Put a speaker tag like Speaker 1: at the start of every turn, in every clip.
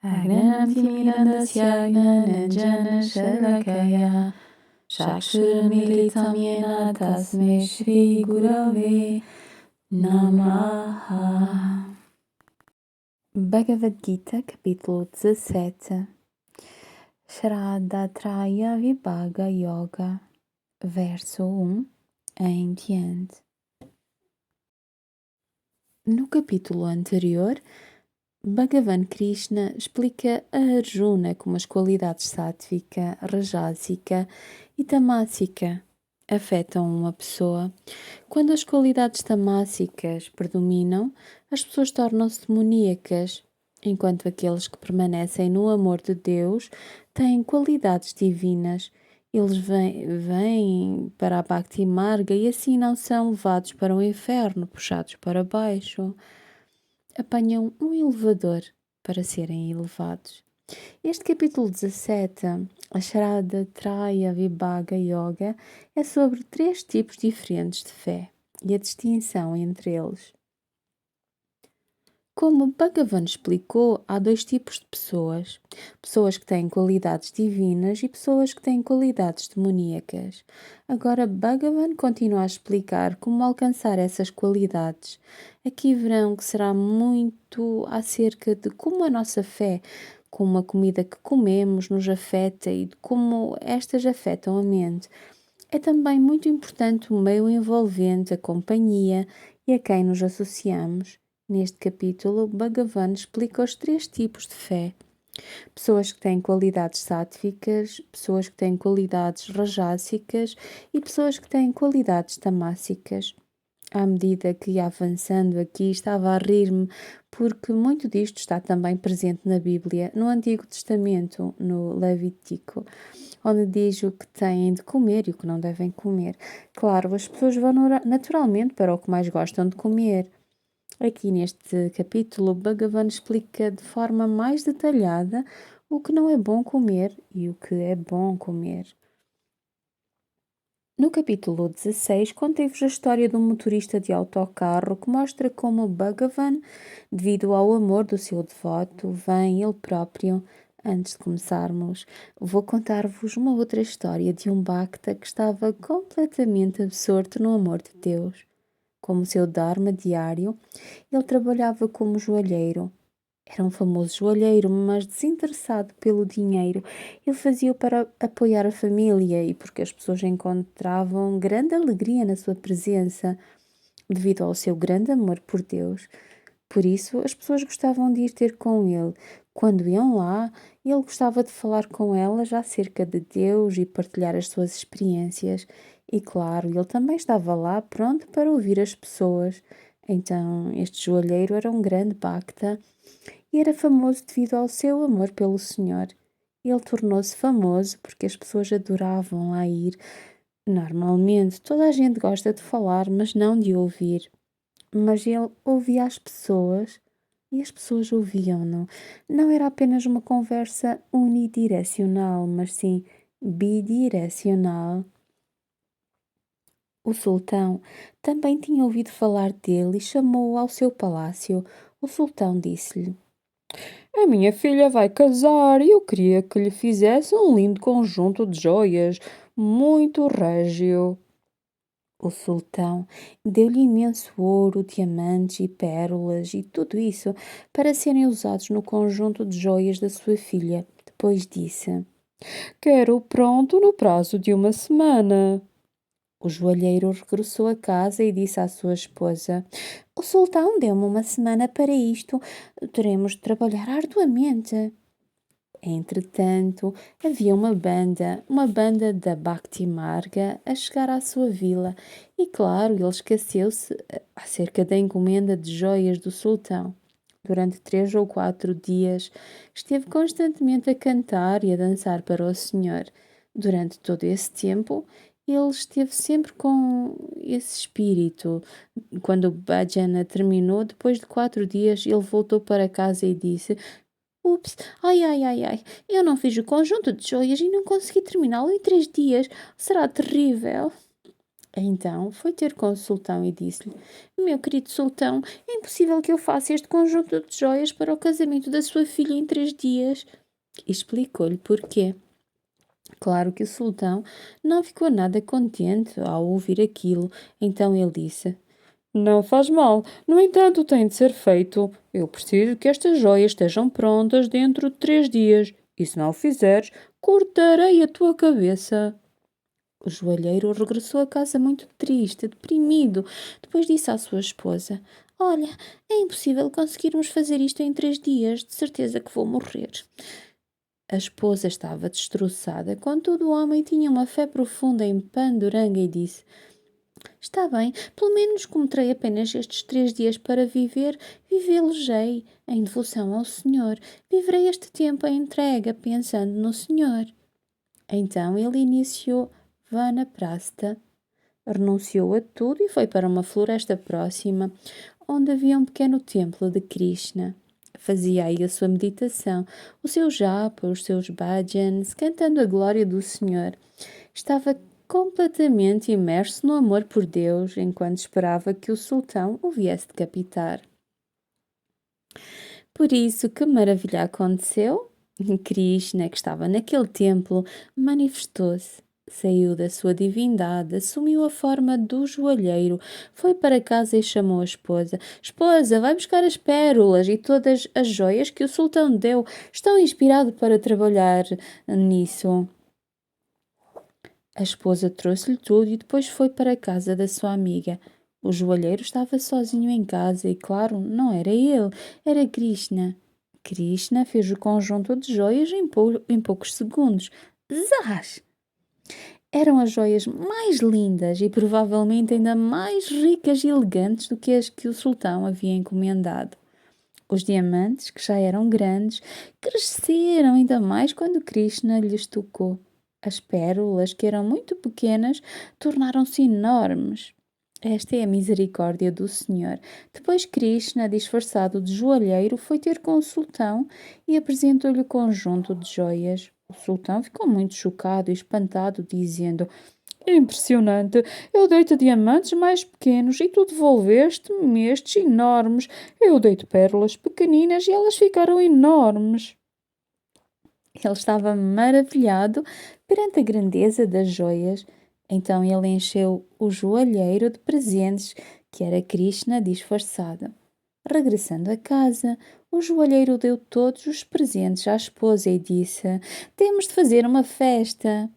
Speaker 1: Agramtimirandasya gnananjana shalakaya Chakshurmilitamyena tasme Shri Gurave Namaha. Bhagavad Gita, capítulo 17. Shraddhatraya Vibhaga Yoga, verso 1 em diante. No capítulo anterior, Bhagavan Krishna explica a Arjuna como as qualidades sátvica, rajásica e tamásicas afetam uma pessoa. Quando as qualidades tamásicas predominam, as pessoas tornam-se demoníacas, enquanto aqueles que permanecem no amor de Deus têm qualidades divinas. Eles vêm para a Bhakti Marga e assim não são levados para o inferno, puxados para baixo. Apanham um elevador para serem elevados. Este capítulo 17, a Shraddhatraya Vibhaga Yoga, é sobre 3 tipos diferentes de fé e a distinção entre eles. Como Bhagavan explicou, há 2 tipos de pessoas. Pessoas que têm qualidades divinas e pessoas que têm qualidades demoníacas. Agora Bhagavan continua a explicar como alcançar essas qualidades. Aqui verão que será muito acerca de como a nossa fé, como a comida que comemos nos afeta e de como estas afetam a mente. É também muito importante o meio envolvente, a companhia e a quem nos associamos. Neste capítulo, Bhagavan explica os 3 tipos de fé. Pessoas que têm qualidades sáttvicas, pessoas que têm qualidades rajásicas e pessoas que têm qualidades tamásicas. À medida que ia avançando aqui, estava a rir-me, porque muito disto está também presente na Bíblia, no Antigo Testamento, no Levítico, onde diz o que têm de comer e o que não devem comer. Claro, as pessoas vão naturalmente para o que mais gostam de comer. Aqui neste capítulo, Bhagavan explica de forma mais detalhada o que não é bom comer e o que é bom comer. No capítulo 16, contei-vos a história de um motorista de autocarro que mostra como Bhagavan, devido ao amor do seu devoto, vem ele próprio. Antes de começarmos, vou contar-vos uma outra história de um Bhakta que estava completamente absorto no amor de Deus. Como seu dharma diário, ele trabalhava como joalheiro. Era um famoso joalheiro, mas desinteressado pelo dinheiro. Ele fazia-o para apoiar a família e porque as pessoas encontravam grande alegria na sua presença, devido ao seu grande amor por Deus. Por isso, as pessoas gostavam de ir ter com ele. Quando iam lá, ele gostava de falar com elas acerca de Deus e partilhar as suas experiências. E claro, ele também estava lá pronto para ouvir as pessoas. Então, este joalheiro era um grande bhakta e era famoso devido ao seu amor pelo Senhor. Ele tornou-se famoso porque as pessoas adoravam lá ir. Normalmente, toda a gente gosta de falar, mas não de ouvir. Mas ele ouvia as pessoas e as pessoas ouviam-no. Não era apenas uma conversa unidirecional, mas sim bidirecional. O sultão também tinha ouvido falar dele e chamou-o ao seu palácio. O sultão disse-lhe: "A minha filha vai casar e eu queria que lhe fizesse um lindo conjunto de joias, muito régio." O sultão deu-lhe imenso ouro, diamantes e pérolas e tudo isso para serem usados no conjunto de joias da sua filha. Depois disse: "Quero pronto no prazo de uma semana." O joalheiro regressou a casa e disse à sua esposa: "O sultão deu-me uma semana para isto. Teremos de trabalhar arduamente." Entretanto, havia uma banda da Bhakti Marga a chegar à sua vila e, claro, ele esqueceu-se acerca da encomenda de joias do sultão. Durante 3 ou 4 dias, esteve constantemente a cantar e a dançar para o Senhor. Durante todo esse tempo, ele esteve sempre com esse espírito. Quando o bhajana terminou, depois de 4 dias, ele voltou para casa e disse: "Ups, ai, ai, ai, ai, eu não fiz o conjunto de joias e não consegui terminá-lo em 3 dias. Será terrível." Então foi ter com o sultão e disse-lhe: Meu querido sultão, é impossível que eu faça este conjunto de joias para o casamento da sua filha em 3 dias. E explicou-lhe porquê. Claro que o sultão não ficou nada contente ao ouvir aquilo, então ele disse: Não faz mal, no entanto tem de ser feito. Eu preciso que estas joias estejam prontas dentro de 3 dias, e se não o fizeres, cortarei a tua cabeça. O joalheiro regressou a casa muito triste, deprimido. Depois disse à sua esposa: Olha, é impossível conseguirmos fazer isto em 3 dias. De certeza que vou morrer. A esposa estava destroçada, contudo o homem tinha uma fé profunda em Panduranga e disse: Está bem, pelo menos como terei apenas estes 3 dias para viver, vivê-los-ei em devoção ao Senhor. Viverei este tempo em entrega, pensando no Senhor. Então ele iniciou Vanaprastha, renunciou a tudo e foi para uma floresta próxima, onde havia um pequeno templo de Krishna. Fazia aí a sua meditação, o seu japa, os seus bhajans, cantando a glória do Senhor. Estava completamente imerso no amor por Deus, enquanto esperava que o sultão o viesse decapitar. Por isso, que maravilha aconteceu? Krishna, que estava naquele templo, manifestou-se. Saiu da sua divindade, assumiu a forma do joalheiro, foi para casa e chamou a esposa. Esposa, vai buscar as pérolas e todas as joias que o sultão deu. Estou inspirado para trabalhar nisso. A esposa trouxe-lhe tudo e depois foi para a casa da sua amiga. O joalheiro estava sozinho em casa e, claro, não era ele, era Krishna. Krishna fez o conjunto de joias em poucos segundos. Zás! Eram as joias mais lindas e provavelmente ainda mais ricas e elegantes do que as que o sultão havia encomendado. Os diamantes, que já eram grandes, cresceram ainda mais quando Krishna lhes tocou. As pérolas, que eram muito pequenas, tornaram-se enormes. Esta é a misericórdia do Senhor. Depois Krishna, disfarçado de joalheiro, foi ter com o sultão e apresentou-lhe o conjunto de joias. O sultão ficou muito chocado e espantado, dizendo: Impressionante! Eu dei-te diamantes mais pequenos e tu devolveste-me estes enormes. Eu dei-te pérolas pequeninas e elas ficaram enormes. Ele estava maravilhado perante a grandeza das joias. Então ele encheu o joalheiro de presentes, que era Krishna disfarçado. Regressando a casa, o joalheiro deu todos os presentes à esposa e disse: Temos de fazer uma festa.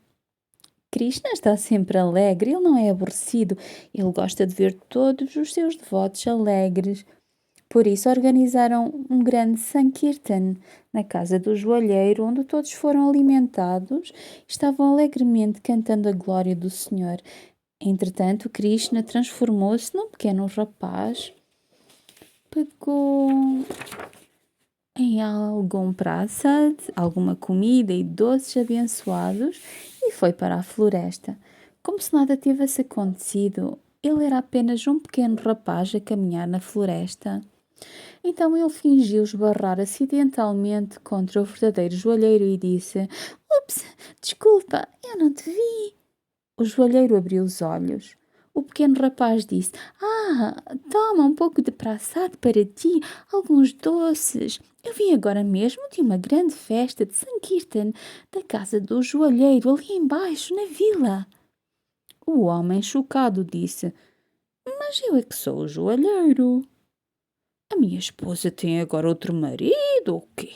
Speaker 1: Krishna está sempre alegre, ele não é aborrecido, ele gosta de ver todos os seus devotos alegres. Por isso organizaram um grande Sankirtan na casa do joalheiro, onde todos foram alimentados e estavam alegremente cantando a glória do Senhor. Entretanto, Krishna transformou-se num pequeno rapaz, pegou em algum prasad, alguma comida e doces abençoados e foi para a floresta. Como se nada tivesse acontecido, ele era apenas um pequeno rapaz a caminhar na floresta. Então ele fingiu esbarrar acidentalmente contra o verdadeiro joalheiro e disse: Ups, desculpa, eu não te vi. O joalheiro abriu os olhos. O pequeno rapaz disse: toma um pouco de praçado para ti, alguns doces. Eu vim agora mesmo de uma grande festa de Sankirtan da casa do joalheiro ali embaixo, na vila. O homem, chocado, disse: Mas eu é que sou o joalheiro. A minha esposa tem agora outro marido ou quê?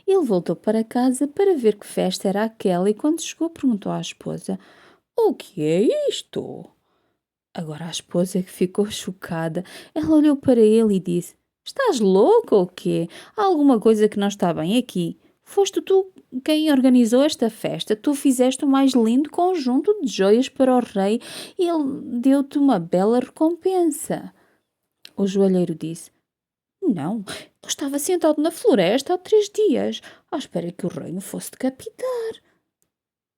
Speaker 1: Ele voltou para casa para ver que festa era aquela e quando chegou perguntou à esposa: O que é isto? Agora a esposa que ficou chocada, ela olhou para ele e disse: Estás louco ou quê? Há alguma coisa que não está bem aqui. Foste tu quem organizou esta festa. Tu fizeste o mais lindo conjunto de joias para o rei e ele deu-te uma bela recompensa. O joalheiro disse: Não, eu estava sentado na floresta há 3 dias, à espera que o rei me fosse decapitar.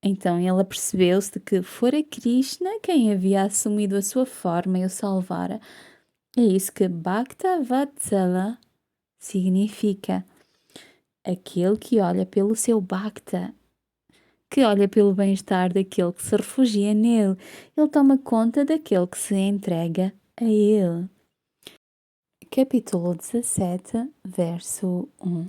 Speaker 1: Então ele apercebeu-se de que fora Krishna quem havia assumido a sua forma e o salvara. É isso que Bhakta Vatsala significa. Aquele que olha pelo seu Bhakta, que olha pelo bem-estar daquele que se refugia nele. Ele toma conta daquele que se entrega a ele. Capítulo 17, verso 1.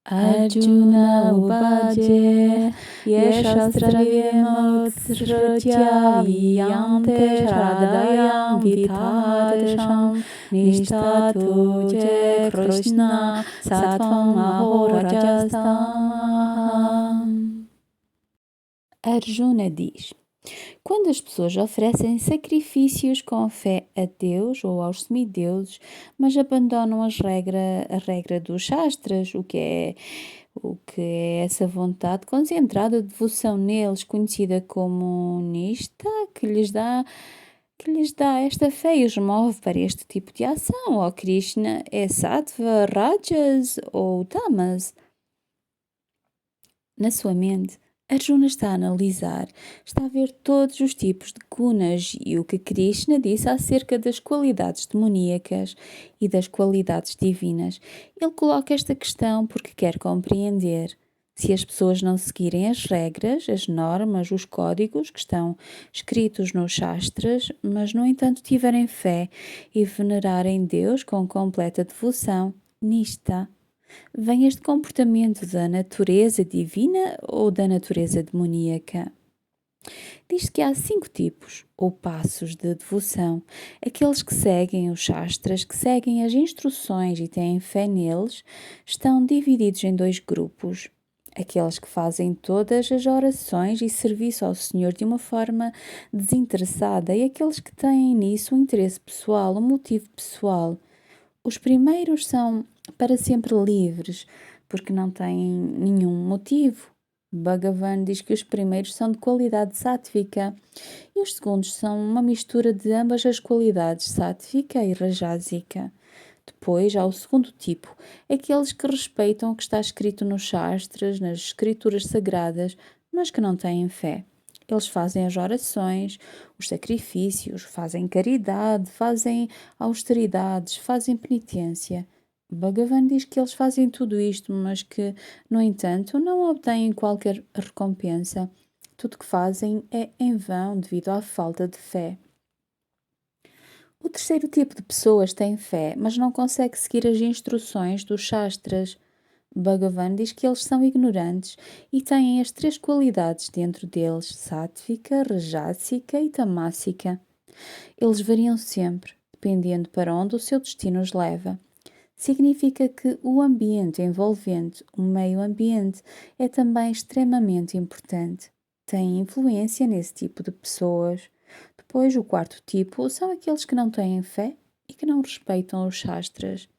Speaker 1: Arjuna Uvaje Yeshastravyemotsrutya Viyante Shradayam Vitadasham Nishtatu Je Krishna Sattvam Ahorajastam. Arjuna diz: quando as pessoas oferecem sacrifícios com fé a Deus ou aos semideuses, mas abandonam a regra dos shastras, o que é essa vontade concentrada de devoção neles, conhecida como nista, que lhes dá esta fé e os move para este tipo de ação. Ó Krishna é sattva, rajas ou tamas. Na sua mente, Arjuna está a analisar, está a ver todos os tipos de gunas e o que Krishna disse acerca das qualidades demoníacas e das qualidades divinas. Ele coloca esta questão porque quer compreender. Se as pessoas não seguirem as regras, as normas, os códigos que estão escritos nos Shastras, mas no entanto tiverem fé e venerarem Deus com completa devoção, Nishta, vem este comportamento da natureza divina ou da natureza demoníaca? Diz que há 5 tipos, ou passos de devoção. Aqueles que seguem os shastras, que seguem as instruções e têm fé neles, estão divididos em 2 grupos. Aqueles que fazem todas as orações e serviço ao Senhor de uma forma desinteressada e aqueles que têm nisso um interesse pessoal, um motivo pessoal. Os primeiros são para sempre livres, porque não têm nenhum motivo. Bhagavan diz que os primeiros são de qualidade sátvica e os segundos são uma mistura de ambas as qualidades, sátvica e rajásica. Depois há o segundo tipo, aqueles que respeitam o que está escrito nos shastras, nas escrituras sagradas, mas que não têm fé. Eles fazem as orações, os sacrifícios, fazem caridade, fazem austeridades, fazem penitência. Bhagavan diz que eles fazem tudo isto, mas que, no entanto, não obtêm qualquer recompensa. Tudo que fazem é em vão devido à falta de fé. O terceiro tipo de pessoas tem fé, mas não consegue seguir as instruções dos shastras. Bhagavan diz que eles são ignorantes e têm as 3 qualidades dentro deles, sátvica, rajásica e tamásica. Eles variam sempre, dependendo para onde o seu destino os leva. Significa que o ambiente envolvente, o meio ambiente, é também extremamente importante. Tem influência nesse tipo de pessoas. Depois, o quarto tipo são aqueles que não têm fé e que não respeitam os shastras.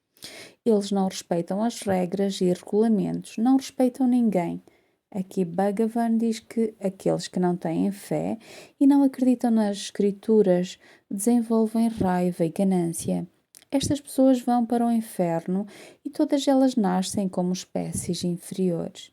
Speaker 1: Eles não respeitam as regras e regulamentos, não respeitam ninguém. Aqui Bhagavan diz que aqueles que não têm fé e não acreditam nas escrituras desenvolvem raiva e ganância. Estas pessoas vão para o inferno e todas elas nascem como espécies inferiores.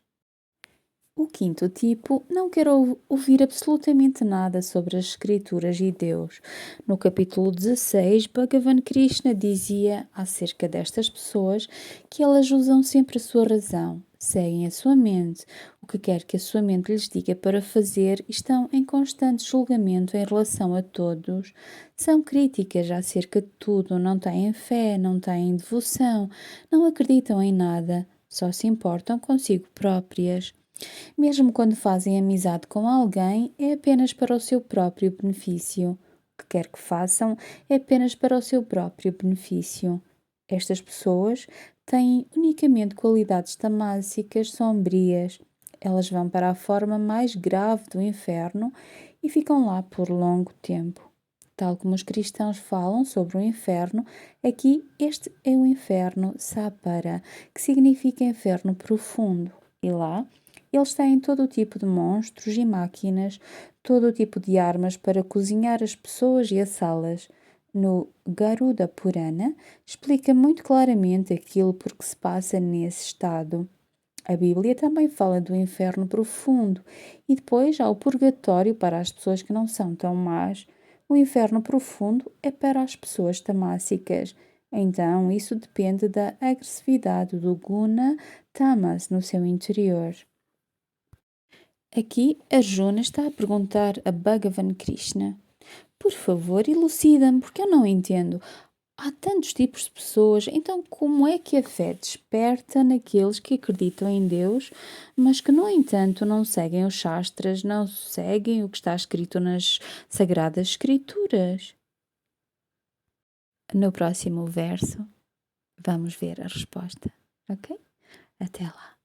Speaker 1: O quinto tipo não quer ouvir absolutamente nada sobre as Escrituras e Deus. No capítulo 16, Bhagavan Krishna dizia acerca destas pessoas que elas usam sempre a sua razão, seguem a sua mente, o que quer que a sua mente lhes diga para fazer, e estão em constante julgamento em relação a todos. São críticas acerca de tudo, não têm fé, não têm devoção, não acreditam em nada, só se importam consigo próprias. Mesmo quando fazem amizade com alguém, é apenas para o seu próprio benefício. O que quer que façam é apenas para o seu próprio benefício. Estas pessoas têm unicamente qualidades tamásicas sombrias. Elas vão para a forma mais grave do inferno e ficam lá por longo tempo. Tal como os cristãos falam sobre o inferno, aqui este é o inferno Sapara, que significa inferno profundo. E lá eles têm todo o tipo de monstros e máquinas, todo o tipo de armas para cozinhar as pessoas e assá-las. No Garuda Purana, explica muito claramente aquilo por que se passa nesse estado. A Bíblia também fala do inferno profundo e depois há o purgatório para as pessoas que não são tão más. O inferno profundo é para as pessoas tamássicas. Então, isso depende da agressividade do guna tamas no seu interior. Aqui Arjuna está a perguntar a Bhagavan Krishna: por favor, elucida-me, porque eu não entendo. Há tantos tipos de pessoas, então como é que a fé desperta naqueles que acreditam em Deus, mas que, no entanto, não seguem os Shastras, não seguem o que está escrito nas Sagradas Escrituras? No próximo verso, vamos ver a resposta, ok? Até lá.